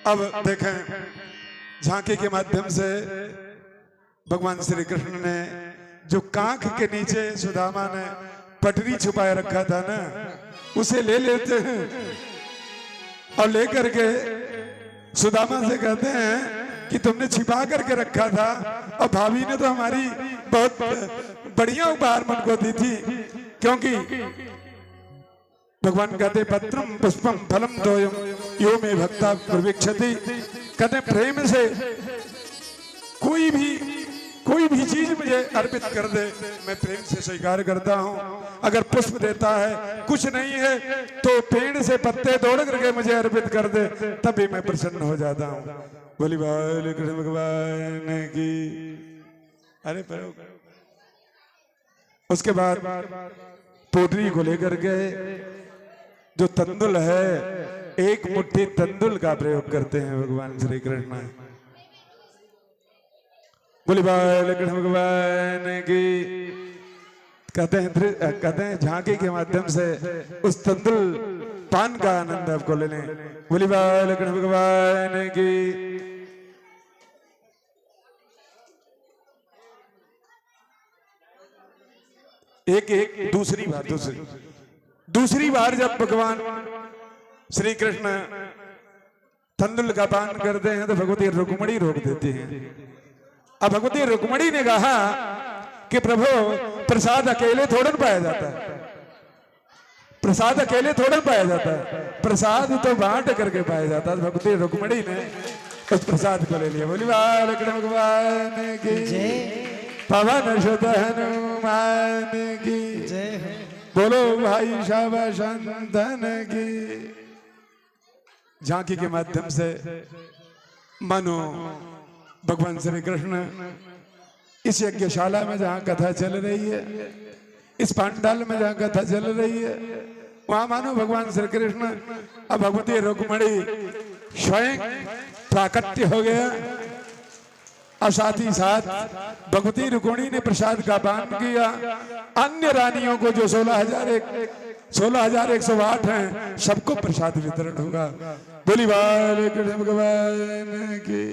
अब देखें झांकी के माध्यम से भगवान श्री कृष्ण ने जो कांख के नीचे सुदामा ने पटरी छुपाए रखा था ना, उसे ले लेते हैं और लेकर के सुदामा से कहते हैं कि तुमने छिपा करके रखा था और भाभी ने तो हमारी बहुत बढ़िया उपहार मन को दी थी, क्योंकि भगवान कहते पत्रम पुष्पम फलम तोयम यो में भक्ता प्रवीक्षति। कहते प्रेम से कोई भी चीज मुझे अर्पित कर दे, मैं प्रेम से स्वीकार करता हूँ। अगर पुष्प देता है, कुछ नहीं है तो पेड़ से पत्ते तोड़ करके मुझे अर्पित कर दे, तभी मैं प्रसन्न हो जाता हूँ। बोली बाल कृष्ण भगवान की। अरे पर उसके बाद पोटरी को लेकर के जो तंदुल है, एक मुट्ठी तंदुल का प्रयोग करते हैं भगवान श्री कृष्ण। बोली बाल कृष्ण भगवान की। कहते हैं झांकी के माध्यम से उस तंदुल पान का आनंद आपको लेने। बोली बाल कृष्ण भगवान की। एक दूसरी बार जब भगवान श्री कृष्ण तंदुल का पान करते हैं तो भगवती रुक्मणी रोक देती हैं। अब भगवती रुक्मणी ने कहा कि प्रभु प्रसाद अकेले थोड़ा पाया जाता है, प्रसाद अकेले थोड़ा पाया जाता है, प्रसाद तो बांट करके पाया जाता है। भगवती रुक्मणी ने उस प्रसाद को ले लिया। बोली बाल कृष्ण भगवान की जय, पवन सुत हनुमान की जय, बोलो भाई शाबशंदन की। झांकी के माध्यम से मानो भगवान श्री कृष्ण इस यज्ञशाला में जहां कथा चल रही है, इस पांडाल में जहां कथा चल रही है, वहां मानो भगवान श्री कृष्ण अब भगवती रुक्मणी स्वयं प्राकट्य हो गया। और साथ ही साथ भगवती रुक्मणी ने प्रसाद का पान किया। अन्य रानियों को जो 16,108 हैं, सबको प्रसाद वितरण होगा। बोली बाल कृष्ण भगवान की।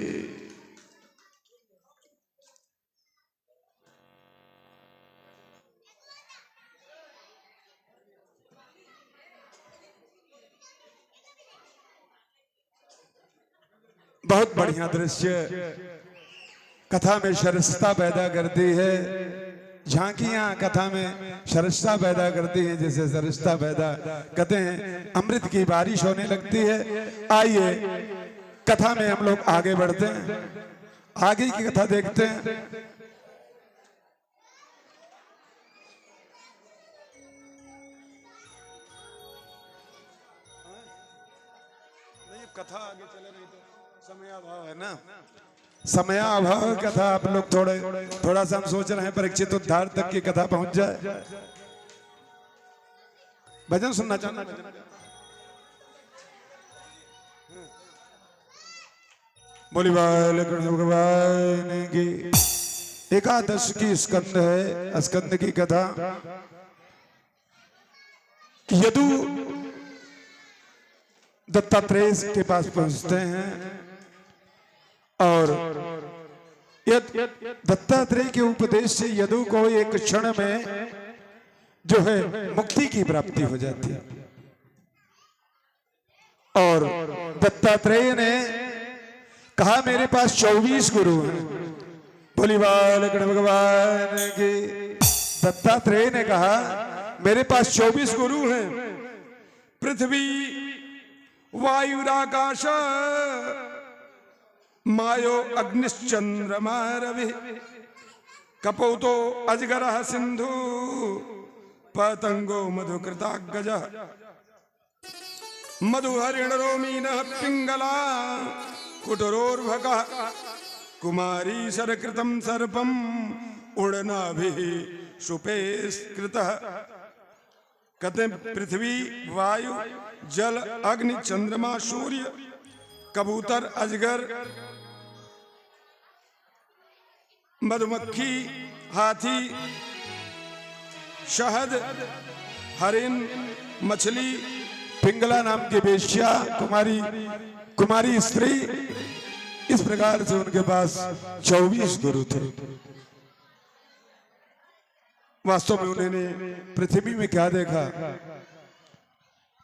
बहुत बढ़िया दृश्य कथा में सरसता पैदा करती है। झांकियां कथा में सरसता पैदा करती हैं, जैसे सरसता पैदा कहते हैं अमृत की बारिश होने लगती है। आइए कथा में हम लोग आगे बढ़ते हैं, आगे की कथा देखते हैं। कथा आगे चले नहीं तो समयाभाव है ना, समयाभाव कथा आप लोग थोड़ा सा हम सोच रहे हैं परीक्षित उद्धार तक की कथा पहुंच जाए। भजन सुनना चाहना, बोली बाल कृष्ण भगवान की। एकादश की स्कंद है, स्कंद की कथा। यदु दत्तात्रेय के पास पहुंचते हैं और दत्तात्रेय के उपदेश से यदु को एक क्षण में जो है मुक्ति की प्राप्ति हो जाती है। और दत्तात्रेय ने कहा मेरे पास 24 गुरु हैं। बोली बाल कृष्ण भगवान की। दत्तात्रेय ने कहा मेरे पास 24 गुरु हैं। पृथ्वी वायुराकाश मायो अग्निश्चंद्रमा रवि कपोतो अजगरः सिंधु पतंगो मधुकृताग्गज मधुहरिणरोमीनः पिंगला कुटरोर्भकः कुमारी सरकृतं सर्पम् उड़नाभिः सुपेस्कृतः। कहते पृथ्वी वायु जल अग्नि चंद्रमा सूर्य कबूतर अजगर मधुमक्खी हाथी शहद हरिन मछली पिंगला नाम की वेश्या कुमारी कुमारी स्त्री, इस प्रकार से उनके पास 24 गुरु थे। वास्तव में उन्होंने पृथ्वी में क्या देखा,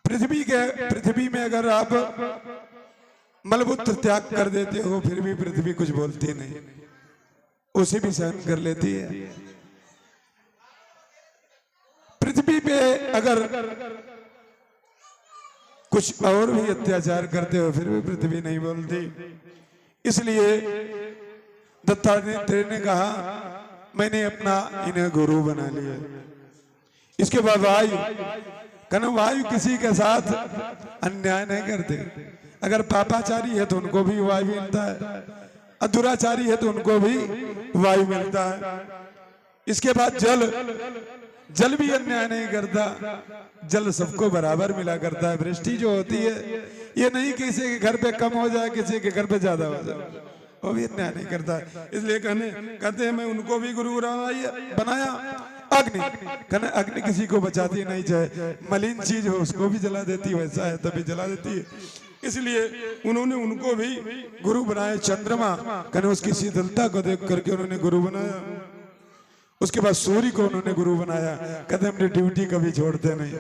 पृथ्वी में अगर आप मलमूत्र त्याग कर देते हो फिर भी पृथ्वी कुछ बोलती नहीं, उसे भी सहन कर लेती है। पृथ्वी पे अगर कुछ और भी अत्याचार करते हो फिर भी पृथ्वी नहीं बोलती। इसलिए दत्तात्रेय ने कहा मैंने अपना इन्हें गुरु बना लिया। इसके बाद वायु, कहना वायु किसी के साथ अन्याय नहीं करते। अगर पापाचारी है तो उनको भी वायु मिलता है, और दुराचारी है तो उनको भी वायु मिलता है। इसके बाद जल, जल भी अन्याय नहीं करता, जल सबको बराबर मिला करता है। वृष्टि जो होती है ये नहीं किसी के घर पे कम हो जाए किसी के घर पे ज्यादा हो जाए, वो भी अन्याय नहीं करता। इसलिए कहते हैं मैं उनको भी गुरु बनाया। अग्नि, कहना अग्नि किसी को बचाती नहीं, चाहे मलिन चीज हो उसको भी जला देती, वैसा है तभी जला देती है। इसलिए उन्होंने उनको भी गुरु बनाया। चंद्रमा, कहना उसकी शीतलता को देख करके उन्होंने गुरु बनाया। उसके बाद सूर्य को उन्होंने गुरु बनाया। कहते हमने ड्यूटी कभी छोड़ते नहीं,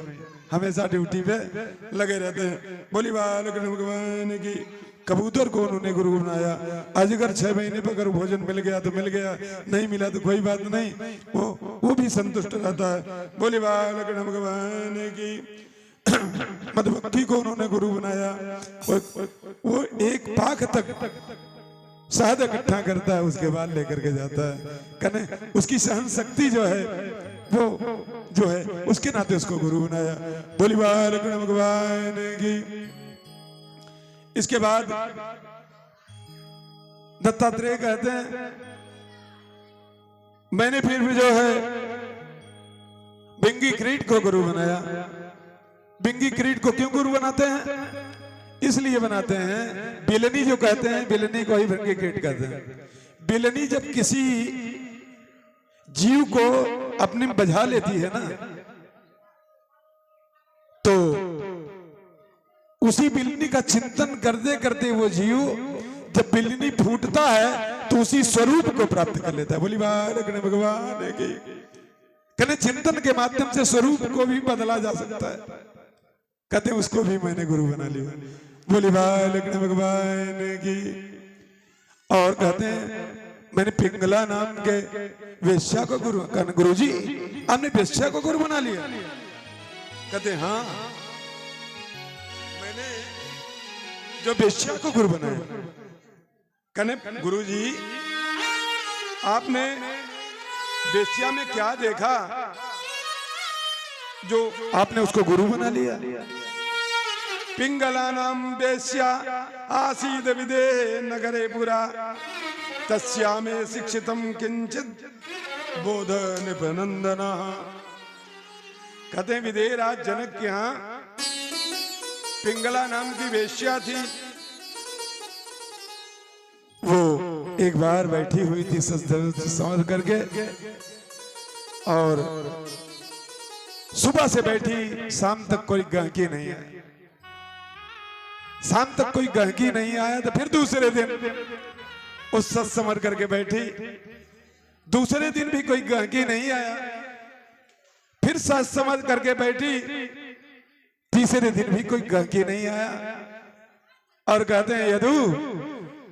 हमेशा ड्यूटी पे लगे रहते हैं। बोली बालकृष्ण भगवान की। कबूतर को उन्होंने गुरु बनाया। अजगर 6 महीने पर अगर भोजन मिल गया तो मिल गया, नहीं मिला तो कोई बात नहीं, वो भी संतुष्ट रहता है। बोली बालकृष्ण भगवान की। मधुमक्खी को उन्होंने गुरु बनाया। वो एक पाख तक शहद इकट्ठा करता है, उसके बाद लेकर के जाता है। कहने उसकी सहन शक्ति जो है वो जो है उसके नाते उसको गुरु बनाया। बोली बालकृष्ण भगवान की। इसके बाद दत्तात्रेय कहते हैं मैंने फिर भी जो है बिंगी क्रीट को गुरु बनाया। बिंगी क्रीट को क्यों गुरु बनाते हैं? इसलिए बनाते हैं, बिलनी जो कहते हैं, बिलनी को ही बिंगी क्रीट कहते हैं। बिलनी जब किसी जीव को अपने में बझा लेती है ना, तो उसी बिलनी का चिंतन करते करते वो जीव जब बिलनी फूटता है तो उसी स्वरूप को प्राप्त कर लेता है। बोली बालकृष्ण भगवान की। कहने चिंतन के माध्यम से स्वरूप को भी बदला जा सकता है। कहते उसको भी मैंने गुरु बना लिया। बोली बालकृष्ण भगवान की। और कहते हैं मैंने पिंगला नाम के वेश्या को गुरु जी आपने वेश्या को गुरु बना लिया। कहते हाँ मैंने जो वेश्या को गुरु बनाया। कहने गुरु जी आपने वेश्या में क्या देखा जो आपने उसको गुरु बना लिया? पिंगला नाम वेश्या आसीद विदे नगरे पुरा तस्यामे शिक्षितम किंचित बोध निपनंदना। कहते हैं विदेहराज जनक के यहाँ पिंगला नाम की वेश्या थी। वो एक बार बैठी हुई थी समझ करके, और सुबह से बैठी शाम तक कोई गाहकी नहीं आई। शाम तक कोई गाहकी नहीं आया तो फिर दूसरे दिन उस सच समझ करके बैठी। दूसरे दिन भी कोई गाहकी नहीं आया, फिर सच समझ करके बैठी। तीसरे दिन भी कोई गाहकी नहीं आया, और कहते हैं यदु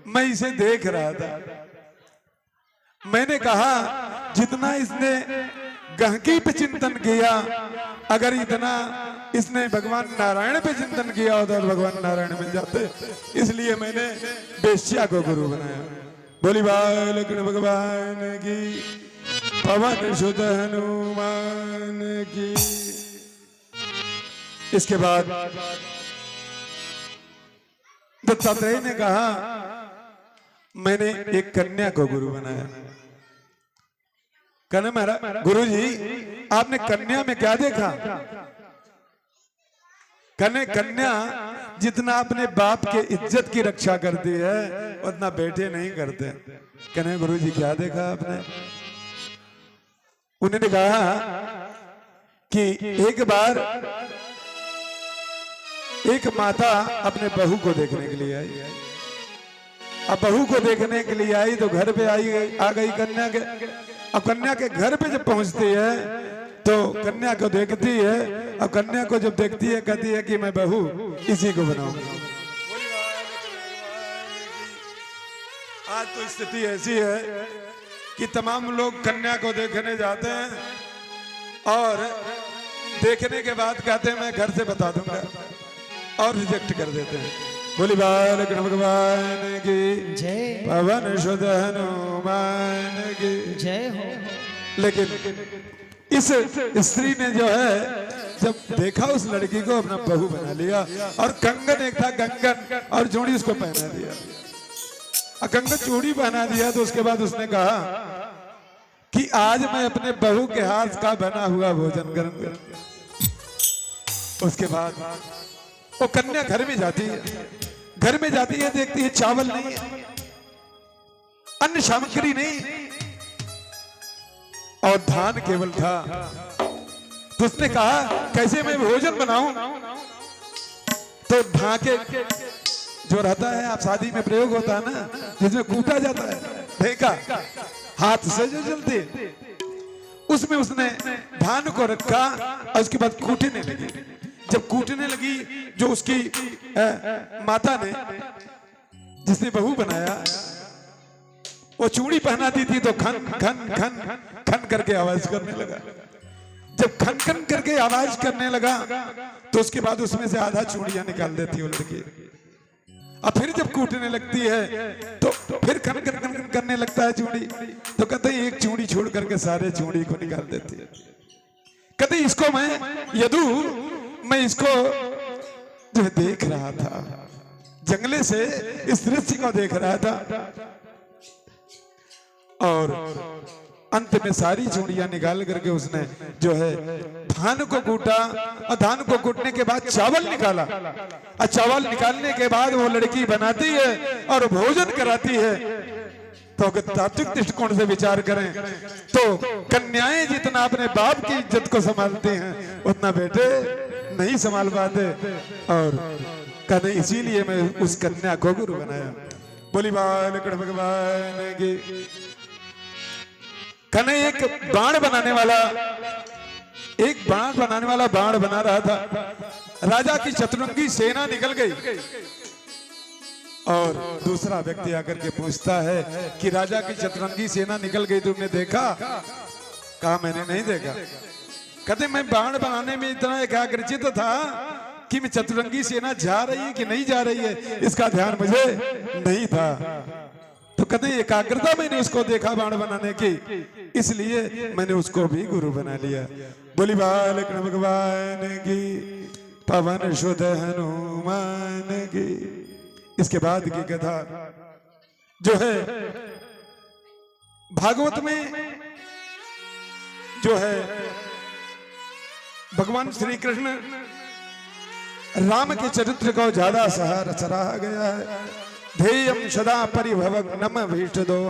मैं इसे देख रहा था, मैंने कहा जितना इसने गाहकी पे चिंतन किया, अगर इतना इसने भगवान नारायण पे चिंतन किया होता तो भगवान नारायण मिल जाते। इसलिए मैंने वेश्या को गुरु बनाया। बोली बालकृष्ण भगवान की। पवन सुत हनुमान की। इसके बाद दत्तात्रेय ने कहा मैंने एक कन्या को गुरु बनाया। कहना महाराज गुरु जी आपने कन्या में क्या देखा? कहने कन्या जितना अपने बाप के इज्जत की रक्षा करती है उतना बेटे नहीं करते। कहने गुरु जी क्या देखा आपने? उन्होंने कहा कि एक बार एक माता अपने बहू को देखने के लिए आई। अब बहू को देखने के लिए आई तो घर पे आ गई कन्या के। अब कन्या के घर पे जब पहुंचती है तो कन्या को देखती है। अब कन्या को जब देखती है कहती है कि मैं बहू इसी को बनाऊंगी। आज तो स्थिति ऐसी है कि तमाम लोग कन्या को देखने जाते हैं और देखने के बाद कहते हैं मैं घर से बता दूंगा और रिजेक्ट कर देते हैं। बोली बालकृष्ण भगवान की जय, पवन सुत हनुमान की जय हो। लेकिन इस स्त्री ने जो है जब देखा उस लड़की को अपना बहू बना लिया और कंगन एक था कंगन और जोड़ी उसको पहना दिया। कंगन चूड़ी पहना दिया तो उसके बाद उसने कहा कि आज मैं अपने बहू के हाथ का बना हुआ भोजन करूंगा। उसके बाद वो कन्या घर में जाती है। घर में जाती है देखती है चावल नहीं है, अन्य सामग्री नहीं और धान केवल था। तो उसने कहा कैसे मैं भोजन बनाऊं? तो धाके जो रहता है आप शादी में प्रयोग होता है ना जिसमें कूटा जाता है, ढेका हाथ से जो चलते, उसमें उसने धान को रखा और उसके बाद कूटने लगी। जब कूटने लगी जो उसकी माता ने जिसने बहू बनाया वो चूड़ी पहना दी थी तो खन खन खन खन करके आवाज करने लगा। जब खन खन करके आवाज करने लगा तो उसके बाद उसमें से आधा चूड़ियां निकाल देती वो लड़की। और फिर जब कूटने लगती है तो फिर खन खन खन खन करने लगता है चूड़ी। तो कहते हैं एक चूड़ी छोड़ करके सारे चूड़ी को निकाल देती है। कहते इसको मैं इसको जो देख रहा था जंगले से इस दृश्य को देख रहा था और अंत में सारी चूड़ियां निकाल करके उसने जो है धान को कूटा और धान को कूटने के बाद चावल निकाला और चावल निकालने के बाद वो लड़की बनाती है और भोजन कराती है। तो अगर तात्विक दृष्टिकोण से विचार करें तो कन्याएं जितना अपने बाप की इज्जत को संभालती हैं उतना बेटे नहीं संभाल पाते। और कहते इसीलिए मैं उस कन्या को गुरु बनाया। बोली बालकृष्ण भगवान की। कने एक बाण बनाने वाला बाण बना रहा था। राजा की चतुरंगी सेना निकल गई और दूसरा व्यक्ति आकर के पूछता है कि राजा की चतुरंगी सेना निकल गई तुमने देखा? कहा मैंने नहीं देखा। कहते मैं बाण बनाने में इतना एकाग्रचित था कि मैं चतुरंगी सेना जा रही है कि नहीं जा रही है इसका ध्यान मुझे नहीं था। तो कहते एकाग्रता मैंने उसको देखा बाण बनाने की, इसलिए मैंने उसको भी गुरु बना लिया। बोली बालकृष्ण भगवान की, पवन सुत हनुमान की। इसके बाद की कथा जो है भागवत में जो है भगवान श्री कृष्ण राम के चरित्र को ज्यादा सराहा गया है। ध्येयम सदा परिभवग्नम भीष्टदोहम्।